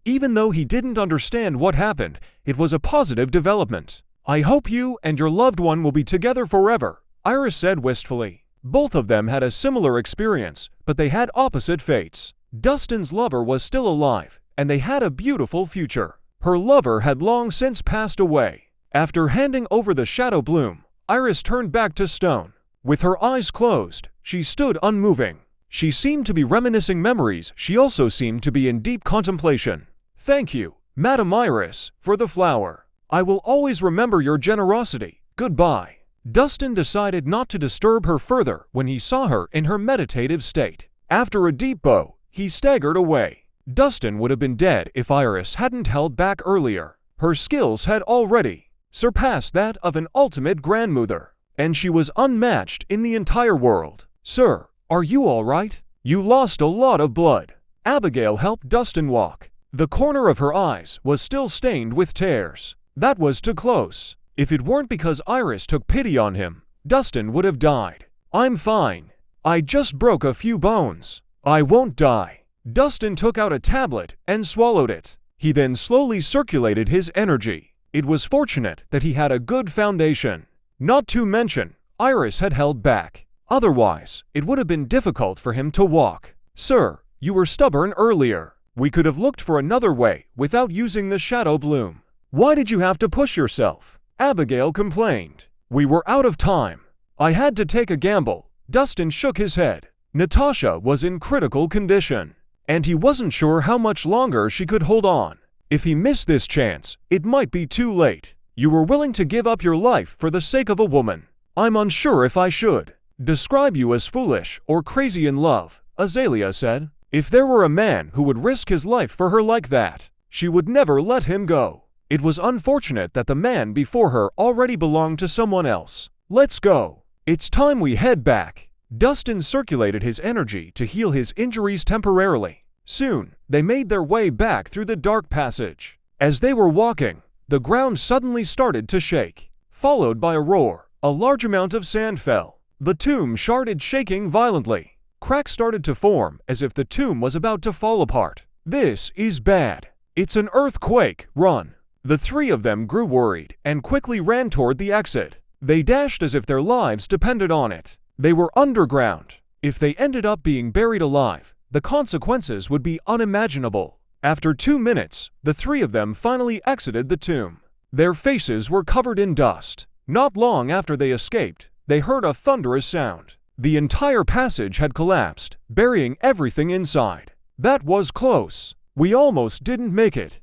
Even though he didn't understand what happened, it was a positive development. "I hope you and your loved one will be together forever," Iris said wistfully. Both of them had a similar experience, but they had opposite fates. Dustin's lover was still alive, and they had a beautiful future. Her lover had long since passed away. After handing over the shadow bloom, Iris turned back to Stone. With her eyes closed, she stood unmoving. She seemed to be reminiscing memories. She also seemed to be in deep contemplation. "Thank you, Madam Iris, for the flower. I will always remember your generosity. Goodbye." Dustin decided not to disturb her further when he saw her in her meditative state. After a deep bow, he staggered away. Dustin would have been dead if Iris hadn't held back earlier. Her skills had already surpassed that of an ultimate grandmother, and she was unmatched in the entire world. "Sir, are you all right? You lost a lot of blood." Abigail helped Dustin walk. The corner of her eyes was still stained with tears. That was too close. If it weren't because Iris took pity on him, Dustin would have died. "I'm fine. I just broke a few bones. I won't die." Dustin took out a tablet and swallowed it. He then slowly circulated his energy. It was fortunate that he had a good foundation. Not to mention, Iris had held back. Otherwise, it would have been difficult for him to walk. "Sir, you were stubborn earlier. We could have looked for another way without using the shadow bloom. Why did you have to push yourself?" Abigail complained. "We were out of time. I had to take a gamble." Dustin shook his head. Natasha was in critical condition, and he wasn't sure how much longer she could hold on. If he missed this chance, it might be too late. "You were willing to give up your life for the sake of a woman. I'm unsure if I should describe you as foolish or crazy in love," Azalea said. "If there were a man who would risk his life for her like that, she would never let him go. It was unfortunate that the man before her already belonged to someone else. Let's go. It's time we head back." Dustin circulated his energy to heal his injuries temporarily. Soon, they made their way back through the dark passage. As they were walking, the ground suddenly started to shake. Followed by a roar, a large amount of sand fell. The tomb started shaking violently. Cracks started to form as if the tomb was about to fall apart. "This is bad. It's an earthquake. Run." The three of them grew worried and quickly ran toward the exit. They dashed as if their lives depended on it. They were underground. If they ended up being buried alive, the consequences would be unimaginable. After 2 minutes, the three of them finally exited the tomb. Their faces were covered in dust. Not long after they escaped, they heard a thunderous sound. The entire passage had collapsed, burying everything inside. "That was close. We almost didn't make it."